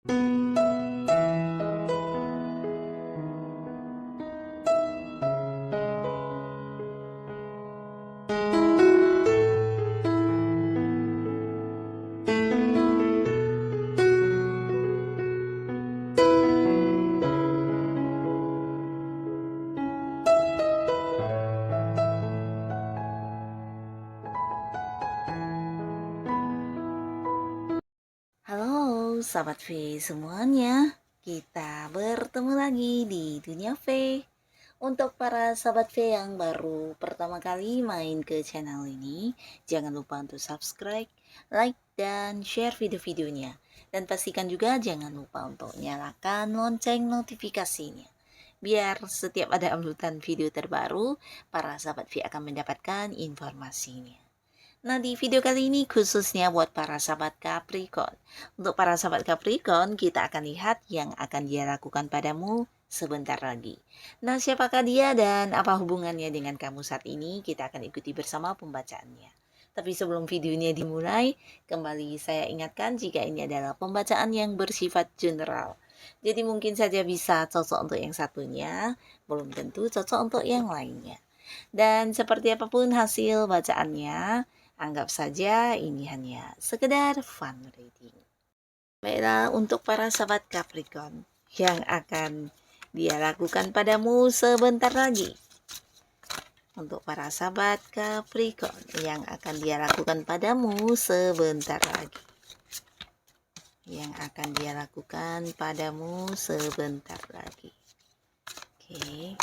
Halo Sahabat V semuanya, kita bertemu lagi di Dunia V. Untuk para Sahabat V yang baru pertama kali main ke channel ini, jangan lupa untuk subscribe, like, dan share video-videonya. Dan pastikan juga jangan lupa untuk nyalakan lonceng notifikasinya. Biar setiap ada uploadan video terbaru, para Sahabat V akan mendapatkan informasinya. Nah, di video kali ini khususnya buat para sahabat Capricorn. Untuk para sahabat Capricorn, kita akan lihat yang akan dia lakukan padamu sebentar lagi. Nah, siapakah dia dan apa hubungannya dengan kamu saat ini? Kita akan ikuti bersama pembacaannya. Tapi sebelum videonya dimulai, kembali saya ingatkan jika ini adalah pembacaan yang bersifat general. Jadi mungkin saja bisa cocok untuk yang satunya, belum tentu cocok untuk yang lainnya. Dan seperti apapun hasil bacaannya, anggap saja ini hanya sekedar fun reading. Baiklah, untuk para sahabat Capricorn yang akan dia lakukan padamu sebentar lagi. Untuk para sahabat Capricorn yang akan dia lakukan padamu sebentar lagi. Yang akan dia lakukan padamu sebentar lagi. Oke.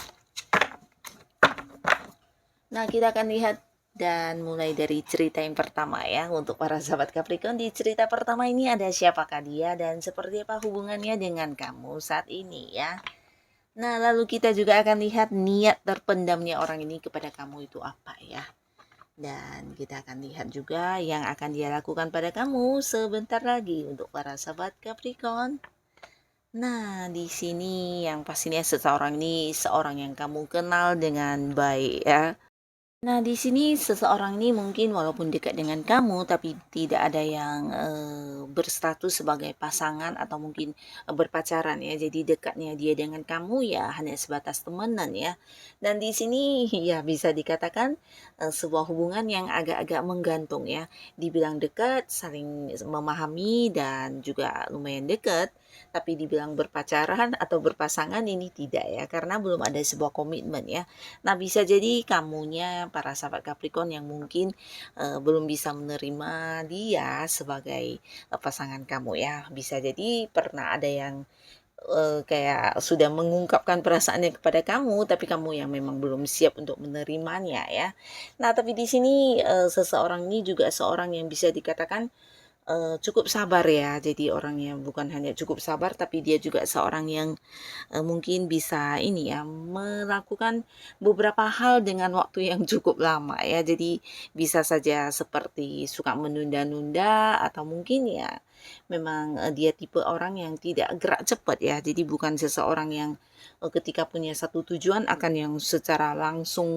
Nah, kita akan lihat dan mulai dari cerita yang pertama ya. Untuk para sahabat Capricorn, di cerita pertama ini ada siapakah dia dan seperti apa hubungannya dengan kamu saat ini ya. Nah, lalu kita juga akan lihat niat terpendamnya orang ini kepada kamu itu apa ya. Dan kita akan lihat juga yang akan dia lakukan pada kamu sebentar lagi untuk para sahabat Capricorn. Nah, di sini yang pastinya seseorang ini seorang yang kamu kenal dengan baik ya. Nah, di sini seseorang ini mungkin walaupun dekat dengan kamu, tapi tidak ada yang berstatus sebagai pasangan atau mungkin berpacaran ya. Jadi dekatnya dia dengan kamu ya hanya sebatas temenan ya. Dan di sini ya bisa dikatakan sebuah hubungan yang agak-agak menggantung ya. Dibilang dekat, saling memahami dan juga lumayan dekat. Tapi dibilang berpacaran atau berpasangan ini tidak ya, karena belum ada sebuah komitmen ya. Nah, bisa jadi kamunya para sahabat Capricorn yang mungkin belum bisa menerima dia sebagai pasangan kamu ya. Bisa jadi pernah ada yang kayak sudah mengungkapkan perasaannya kepada kamu, tapi kamu yang memang belum siap untuk menerimanya ya. Nah, tapi di sini seseorang ini juga seorang yang bisa dikatakan cukup sabar ya. Jadi orangnya bukan hanya cukup sabar, tapi dia juga seorang yang mungkin bisa ini ya, melakukan beberapa hal dengan waktu yang cukup lama ya. Jadi bisa saja seperti suka menunda-nunda atau mungkin ya memang dia tipe orang yang tidak gerak cepat ya. Jadi bukan seseorang yang ketika punya satu tujuan akan yang secara langsung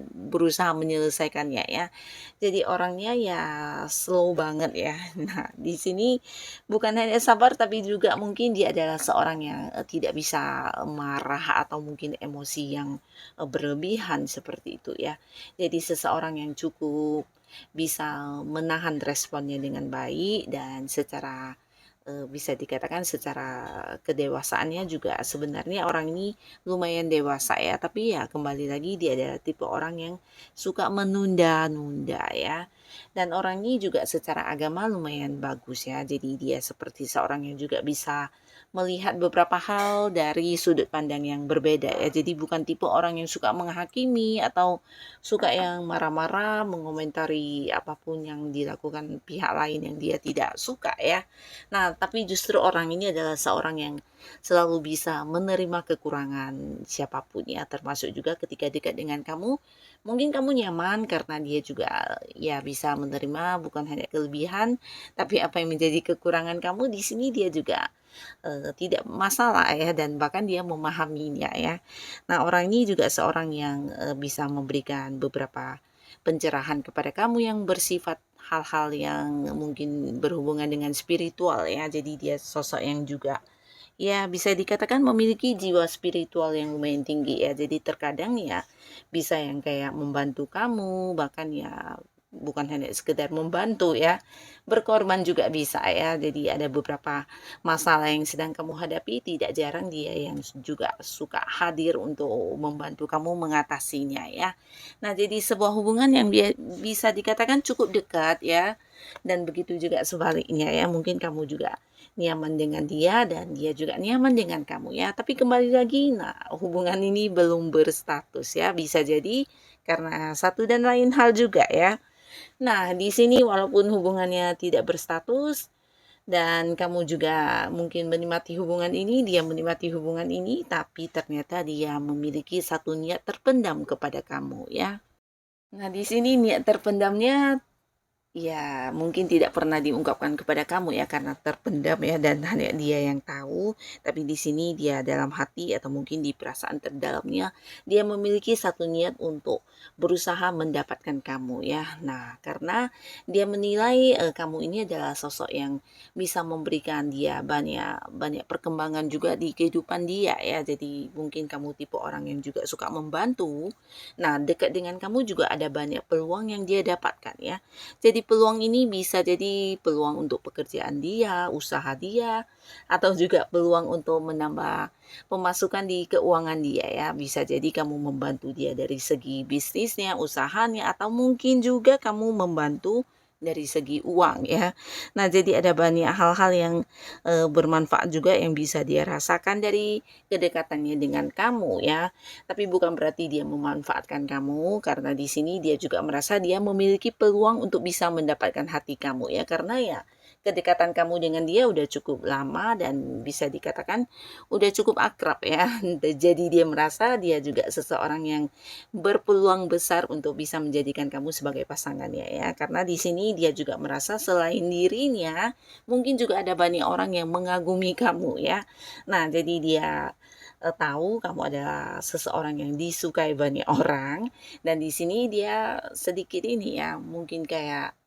berusaha menyelesaikannya ya. Jadi orangnya ya slow banget ya. Nah, di sini bukan hanya sabar tapi juga mungkin dia adalah seorang yang tidak bisa marah atau mungkin emosi yang berlebihan seperti itu ya. Jadi seseorang yang cukup bisa menahan responnya dengan baik dan secara bisa dikatakan secara kedewasaannya juga sebenarnya orang ini lumayan dewasa ya, tapi ya kembali lagi dia adalah tipe orang yang suka menunda-nunda ya. Dan orang ini juga secara agama lumayan bagus ya. Jadi dia seperti seorang yang juga bisa melihat beberapa hal dari sudut pandang yang berbeda ya. Jadi bukan tipe orang yang suka menghakimi atau suka yang marah-marah mengomentari apapun yang dilakukan pihak lain yang dia tidak suka ya. Nah, tapi justru orang ini adalah seorang yang selalu bisa menerima kekurangan siapapun ya, termasuk juga ketika dekat dengan kamu. Mungkin kamu nyaman karena dia juga ya bisa menerima bukan hanya kelebihan, tapi apa yang menjadi kekurangan kamu di sini dia juga tidak masalah ya dan bahkan dia memahaminya ya. Nah, orang ini juga seorang yang bisa memberikan beberapa pencerahan kepada kamu yang bersifat hal-hal yang mungkin berhubungan dengan spiritual ya. Jadi dia sosok yang juga ya bisa dikatakan memiliki jiwa spiritual yang lumayan tinggi ya. Jadi terkadang ya bisa yang kayak membantu kamu, bahkan ya bukan hanya sekedar membantu ya, berkorban juga bisa ya. Jadi ada beberapa masalah yang sedang kamu hadapi, tidak jarang dia yang juga suka hadir untuk membantu kamu mengatasinya ya. Nah, jadi sebuah hubungan yang bisa dikatakan cukup dekat ya. Dan begitu juga sebaliknya ya, mungkin kamu juga nyaman dengan dia dan dia juga nyaman dengan kamu ya. Tapi kembali lagi, nah hubungan ini belum berstatus ya. Bisa jadi karena satu dan lain hal juga ya. Nah, di sini walaupun hubungannya tidak berstatus dan kamu juga mungkin menikmati hubungan ini, dia menikmati hubungan ini, tapi ternyata dia memiliki satu niat terpendam kepada kamu ya. Nah, di sini niat terpendamnya ya, mungkin tidak pernah diungkapkan kepada kamu ya karena terpendam ya dan hanya dia yang tahu. Tapi di sini dia dalam hati atau mungkin di perasaan terdalamnya dia memiliki satu niat untuk berusaha mendapatkan kamu ya. Nah, karena dia menilai kamu ini adalah sosok yang bisa memberikan dia banyak banyak perkembangan juga di kehidupan dia ya. Jadi mungkin kamu tipe orang yang juga suka membantu. Nah, dekat dengan kamu juga ada banyak peluang yang dia dapatkan ya. Jadi peluang ini bisa jadi peluang untuk pekerjaan dia, usaha dia, atau juga peluang untuk menambah pemasukan di keuangan dia ya. Bisa jadi kamu membantu dia dari segi bisnisnya, usahanya, atau mungkin juga kamu membantu dari segi uang ya. Nah, jadi ada banyak hal-hal yang bermanfaat juga yang bisa dia rasakan dari kedekatannya dengan kamu ya. Tapi bukan berarti dia memanfaatkan kamu karena di sini dia juga merasa dia memiliki peluang untuk bisa mendapatkan hati kamu ya. Karena ya kedekatan kamu dengan dia udah cukup lama dan bisa dikatakan udah cukup akrab ya. Jadi dia merasa dia juga seseorang yang berpeluang besar untuk bisa menjadikan kamu sebagai pasangannya ya. Karena di sini dia juga merasa selain dirinya, mungkin juga ada banyak orang yang mengagumi kamu ya. Nah, jadi dia tahu kamu adalah seseorang yang disukai banyak orang dan di sini dia sedikit ini ya, mungkin kayak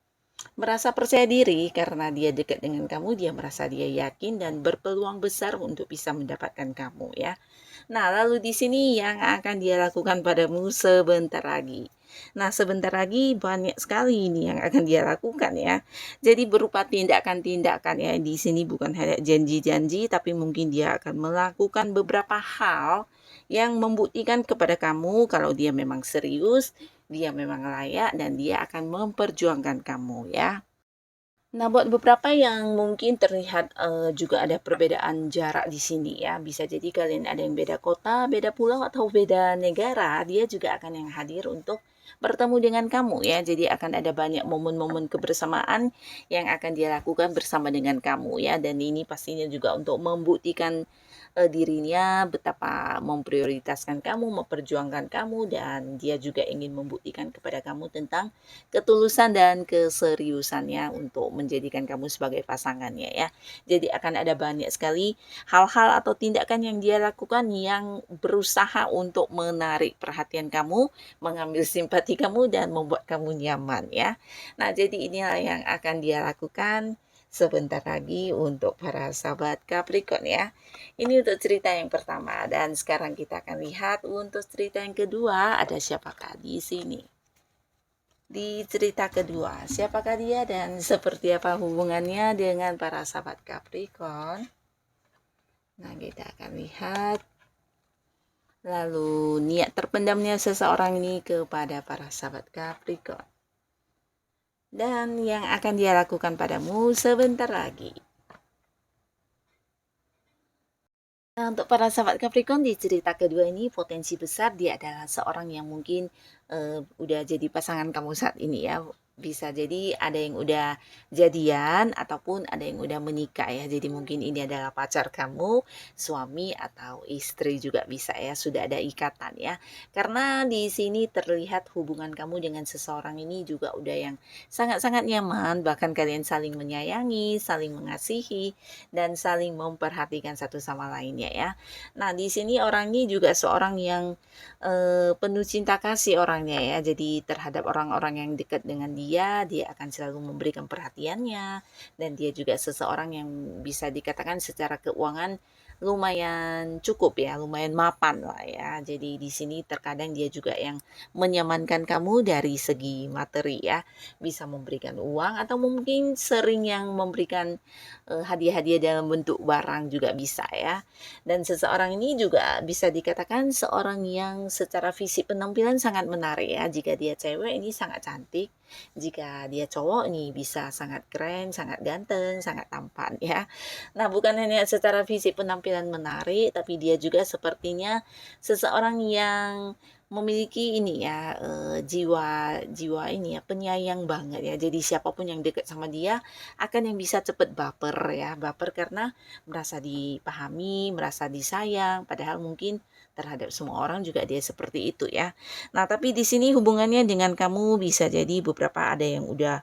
merasa percaya diri karena dia dekat dengan kamu, dia merasa dia yakin dan berpeluang besar untuk bisa mendapatkan kamu ya. Nah, lalu di sini yang akan dia lakukan padamu sebentar lagi. Nah, sebentar lagi banyak sekali ini yang akan dia lakukan ya. Jadi berupa tindakan-tindakan ya. Di sini bukan hanya janji-janji, tapi mungkin dia akan melakukan beberapa hal yang membuktikan kepada kamu kalau dia memang serius, dia memang layak, dan dia akan memperjuangkan kamu ya. Nah, buat beberapa yang mungkin terlihat juga ada perbedaan jarak di sini ya. Bisa jadi kalian ada yang beda kota, beda pulau, atau beda negara. Dia juga akan yang hadir untuk bertemu dengan kamu ya. Jadi akan ada banyak momen-momen kebersamaan yang akan dia lakukan bersama dengan kamu ya. Dan ini pastinya juga untuk membuktikan dirinya betapa memprioritaskan kamu, memperjuangkan kamu, dan dia juga ingin membuktikan kepada kamu tentang ketulusan dan keseriusannya untuk menjadikan kamu sebagai pasangannya ya. Jadi akan ada banyak sekali hal-hal atau tindakan yang dia lakukan yang berusaha untuk menarik perhatian kamu, mengambil simpati kamu dan membuat kamu nyaman ya. Nah, jadi inilah yang akan dia lakukan sebentar lagi untuk para sahabat Capricorn ya. Ini untuk cerita yang pertama dan sekarang kita akan lihat untuk cerita yang kedua ada siapakah di sini. Di cerita kedua, siapakah dia dan seperti apa hubungannya dengan para sahabat Capricorn? Nah, kita akan lihat. Lalu niat terpendamnya seseorang ini kepada para sahabat Capricorn. Dan yang akan dia lakukan padamu sebentar lagi. Nah, untuk para sahabat Capricorn di cerita kedua ini potensi besar dia adalah seorang yang mungkin udah jadi pasangan kamu saat ini ya. Bisa jadi ada yang udah jadian ataupun ada yang udah menikah ya. Jadi mungkin ini adalah pacar kamu, suami atau istri juga bisa ya. Sudah ada ikatan ya. Karena di sini terlihat hubungan kamu dengan seseorang ini juga udah yang sangat-sangat nyaman. Bahkan kalian saling menyayangi, saling mengasihi, dan saling memperhatikan satu sama lainnya ya. Nah, di sini orang ini juga seorang yang penuh cinta kasih orangnya ya. Jadi terhadap orang-orang yang dekat dengan dia dia akan selalu memberikan perhatiannya, dan dia juga seseorang yang bisa dikatakan secara keuangan lumayan cukup ya, lumayan mapan lah ya. Jadi di sini terkadang dia juga yang menyamankan kamu dari segi materi ya, bisa memberikan uang atau mungkin sering yang memberikan hadiah-hadiah dalam bentuk barang juga bisa ya. Dan seseorang ini juga bisa dikatakan seorang yang secara fisik penampilan sangat menarik ya. Jika dia cewek ini sangat cantik, jika dia cowok ini bisa sangat keren, sangat ganteng, sangat tampan ya. Nah, bukan hanya secara fisik penampilan menarik, tapi dia juga sepertinya seseorang yang memiliki ini ya, jiwa jiwa ini ya, penyayang banget ya. Jadi siapapun yang dekat sama dia akan yang bisa cepet baper ya. Baper karena merasa dipahami, merasa disayang, padahal mungkin terhadap semua orang juga dia seperti itu ya. Nah, tapi di sini hubungannya dengan kamu bisa jadi beberapa ada yang udah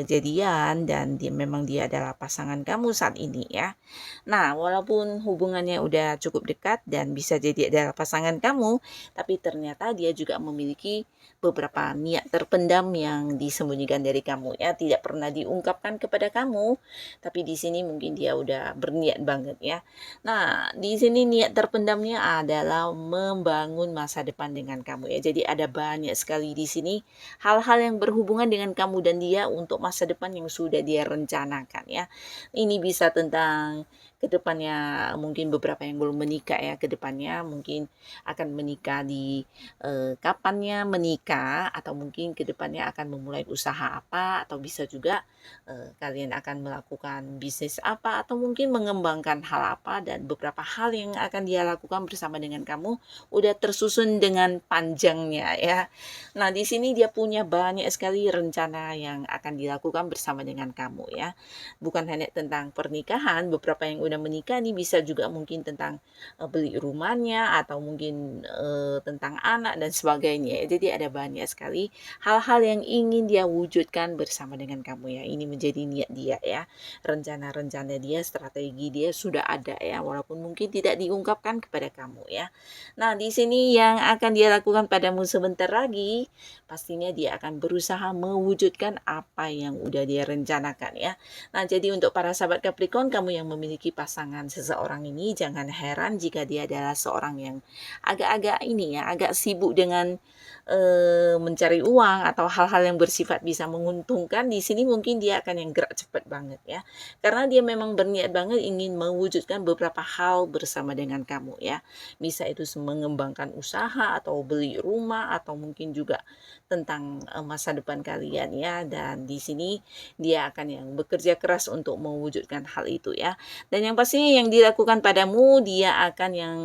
jadian dan memang dia adalah pasangan kamu saat ini ya. Nah, walaupun hubungannya udah cukup dekat dan bisa jadi adalah pasangan kamu, tapi ternyata dia juga memiliki beberapa niat terpendam yang disembunyikan dari kamu ya, tidak pernah diungkapkan kepada kamu, tapi di sini mungkin dia udah berniat banget ya. Nah, di sini niat terpendamnya adalah membangun masa depan dengan kamu ya. Jadi ada banyak sekali di sini hal-hal yang berhubungan dengan kamu dan dia untuk masa depan yang sudah dia rencanakan ya. Ini bisa tentang kedepannya, mungkin beberapa yang belum menikah ya, kedepannya mungkin akan menikah di kapannya menikah, atau mungkin kedepannya akan memulai usaha apa, atau bisa juga kalian akan melakukan bisnis apa, atau mungkin mengembangkan hal apa, dan beberapa hal yang akan dia lakukan bersama dengan kamu udah tersusun dengan panjangnya ya. Nah, di sini dia punya banyak sekali rencana yang akan dilakukan bersama dengan kamu ya. Bukan hanya tentang pernikahan, beberapa yang udah menikah nih bisa juga mungkin tentang beli rumahnya, atau mungkin tentang anak dan sebagainya. Jadi ada banyak sekali hal-hal yang ingin dia wujudkan bersama dengan kamu ya. Ini menjadi niat dia ya. Rencana-rencana dia, strategi dia sudah ada ya, walaupun mungkin tidak diungkapkan kepada kamu ya. Nah, di sini yang akan dia lakukan padamu sebentar lagi, pastinya dia akan berusaha mewujudkan apa yang udah dia rencanakan ya. Nah, jadi untuk para sahabat Capricorn, kamu yang memiliki pasangan seseorang ini, jangan heran jika dia adalah seorang yang agak-agak ini ya, agak sibuk dengan mencari uang atau hal-hal yang bersifat bisa menguntungkan. Di sini mungkin dia akan yang gerak cepat banget ya. Karena dia memang berniat banget ingin mewujudkan beberapa hal bersama dengan kamu ya. Bisa itu mengembangkan usaha atau beli rumah, atau mungkin juga tentang masa depan kalian ya. Dan di sini dia akan yang bekerja keras untuk mewujudkan hal itu ya. Dan yang pastinya yang dilakukan padamu, dia akan yang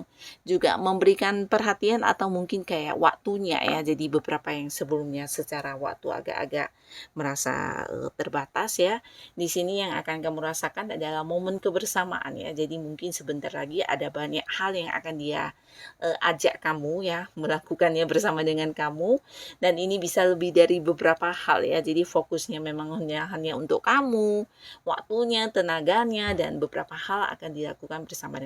juga memberikan perhatian atau mungkin kayak waktunya ya. Jadi beberapa yang sebelumnya secara waktu agak-agak merasa terbatas ya. Di sini yang akan kamu rasakan adalah momen kebersamaan ya. Jadi mungkin sebentar lagi ada banyak hal yang akan dia ajak kamu ya melakukannya bersama dengan kamu, dan ini bisa lebih dari beberapa hal ya. Jadi fokusnya memang hanya untuk kamu, waktunya, tenaganya, dan beberapa hal akan dilakukan bersama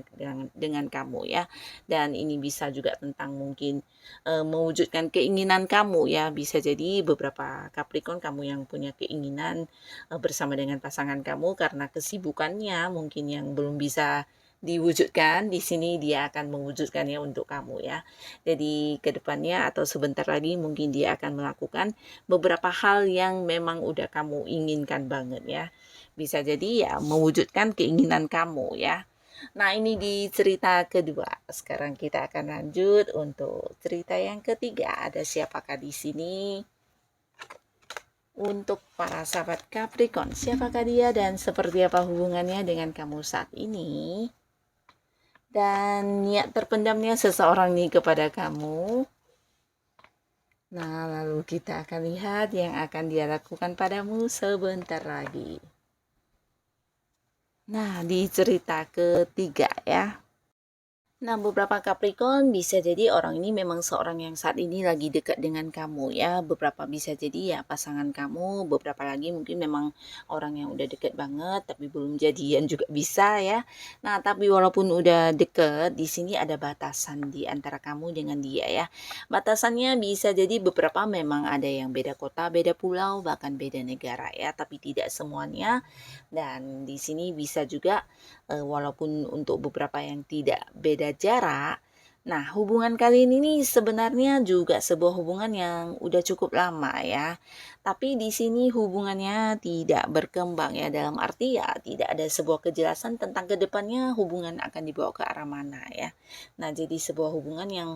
dengan kamu ya. Dan ini bisa juga tentang mungkin mewujudkan keinginan kamu ya. Bisa jadi beberapa Capricorn kamu yang punya keinginan bersama dengan pasangan kamu, karena kesibukannya mungkin yang belum bisa diwujudkan, di sini dia akan mewujudkannya untuk kamu ya. Jadi kedepannya atau sebentar lagi mungkin dia akan melakukan beberapa hal yang memang udah kamu inginkan banget ya. Bisa jadi ya mewujudkan keinginan kamu ya. Nah, ini di cerita kedua. Sekarang kita akan lanjut untuk cerita yang ketiga. Ada siapakah di sini? Untuk para sahabat Capricorn, siapakah dia dan seperti apa hubungannya dengan kamu saat ini? Dan niat terpendamnya seseorang nih kepada kamu. Nah, lalu kita akan lihat yang akan dia lakukan padamu sebentar lagi. Nah, di cerita ketiga ya. Nah, beberapa Capricorn bisa jadi orang ini memang seorang yang saat ini lagi dekat dengan kamu ya. Beberapa bisa jadi ya pasangan kamu, beberapa lagi mungkin memang orang yang udah deket banget tapi belum jadian juga bisa ya. Nah, tapi walaupun udah deket, di sini ada batasan di antara kamu dengan dia ya. Batasannya bisa jadi beberapa memang ada yang beda kota, beda pulau, bahkan beda negara ya, tapi tidak semuanya. Dan di sini bisa juga walaupun untuk beberapa yang tidak beda jarak. Nah, hubungan kalian ini sebenarnya juga sebuah hubungan yang udah cukup lama ya. Tapi di sini hubungannya tidak berkembang ya, dalam arti ya tidak ada sebuah kejelasan tentang kedepannya hubungan akan dibawa ke arah mana ya. Nah, jadi sebuah hubungan yang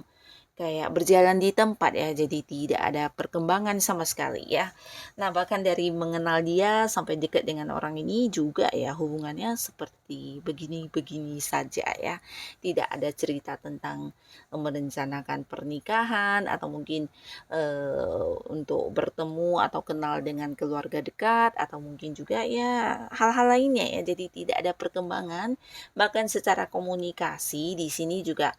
kayak berjalan di tempat ya, jadi tidak ada perkembangan sama sekali ya. Nah, bahkan dari mengenal dia sampai dekat dengan orang ini juga ya hubungannya seperti begini-begini saja ya. Tidak ada cerita tentang merencanakan pernikahan atau mungkin untuk bertemu atau kenal dengan keluarga dekat atau mungkin juga ya hal-hal lainnya ya. Jadi tidak ada perkembangan, bahkan secara komunikasi di sini juga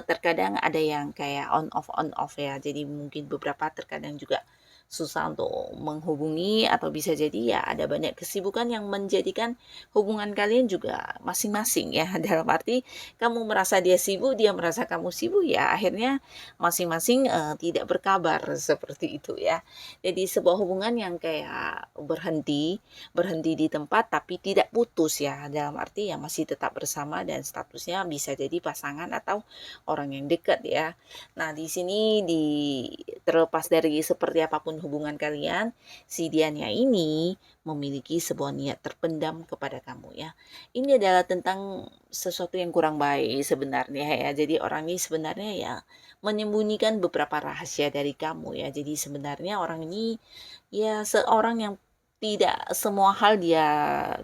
terkadang ada yang kayak on off ya. Jadi mungkin beberapa terkadang juga susah untuk menghubungi atau bisa jadi ya ada banyak kesibukan yang menjadikan hubungan kalian juga masing-masing ya. Dalam arti kamu merasa dia sibuk, dia merasa kamu sibuk ya akhirnya masing-masing tidak berkabar seperti itu ya. Jadi sebuah hubungan yang kayak berhenti di tempat tapi tidak putus ya. Dalam arti ya masih tetap bersama dan statusnya bisa jadi pasangan atau orang yang dekat ya. Nah, di sini terlepas dari seperti apapun hubungan kalian, si Dianya ini memiliki sebuah niat terpendam kepada kamu ya. Ini adalah tentang sesuatu yang kurang baik sebenarnya ya. Jadi orang ini sebenarnya ya menyembunyikan beberapa rahasia dari kamu ya. Jadi sebenarnya orang ini ya seorang yang tidak semua hal dia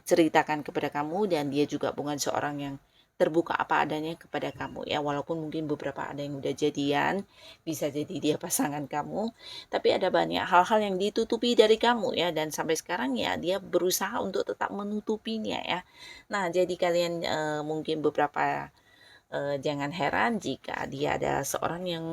ceritakan kepada kamu dan dia juga bukan seorang yang terbuka apa adanya kepada kamu ya, walaupun mungkin beberapa ada yang udah jadian, bisa jadi dia pasangan kamu, tapi ada banyak hal-hal yang ditutupi dari kamu ya, dan sampai sekarang ya dia berusaha untuk tetap menutupinya ya. Nah, jadi kalian mungkin beberapa jangan heran jika dia adalah seorang yang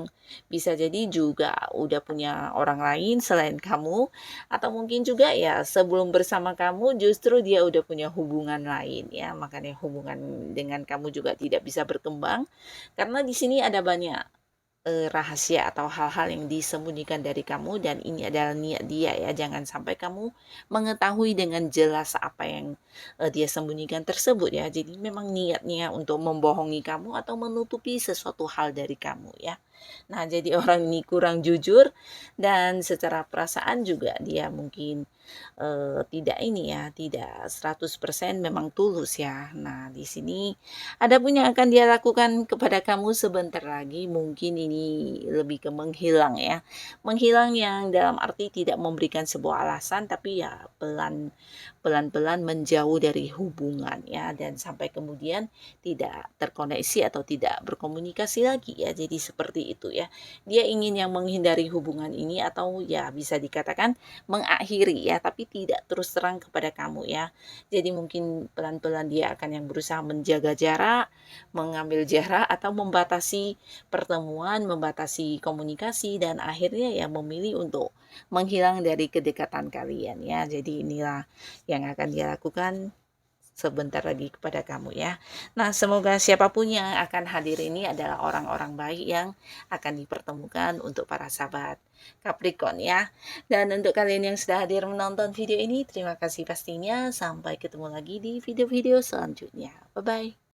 bisa jadi juga udah punya orang lain selain kamu, atau mungkin juga ya sebelum bersama kamu justru dia udah punya hubungan lain ya, makanya hubungan dengan kamu juga tidak bisa berkembang karena di sini ada banyak rahasia atau hal-hal yang disembunyikan dari kamu dan ini adalah niat dia ya. Jangan sampai kamu mengetahui dengan jelas apa yang dia sembunyikan tersebut ya. Jadi memang niatnya untuk membohongi kamu atau menutupi sesuatu hal dari kamu ya. Nah, jadi orang ini kurang jujur dan secara perasaan juga dia mungkin tidak ini ya, tidak 100% memang tulus ya. Nah, di sini ada pun yang akan dia lakukan kepada kamu sebentar lagi, mungkin ini lebih ke menghilang ya. Menghilang yang dalam arti tidak memberikan sebuah alasan tapi ya pelan-pelan menjauh dari hubungan ya dan sampai kemudian tidak terkoneksi atau tidak berkomunikasi lagi ya. Jadi seperti itu ya. Dia ingin yang menghindari hubungan ini atau ya bisa dikatakan mengakhiri ya, tapi tidak terus terang kepada kamu ya. Jadi mungkin pelan-pelan dia akan yang berusaha menjaga jarak, mengambil jarak atau membatasi pertemuan, membatasi komunikasi dan akhirnya ya memilih untuk menghilang dari kedekatan kalian ya. Jadi inilah yang akan dia lakukan sebentar lagi kepada kamu ya. Nah, semoga siapapun yang akan hadir ini adalah orang-orang baik yang akan dipertemukan untuk para sahabat Capricorn ya. Dan untuk kalian yang sudah hadir menonton video ini, terima kasih pastinya. Sampai ketemu lagi di video-video selanjutnya. Bye-bye.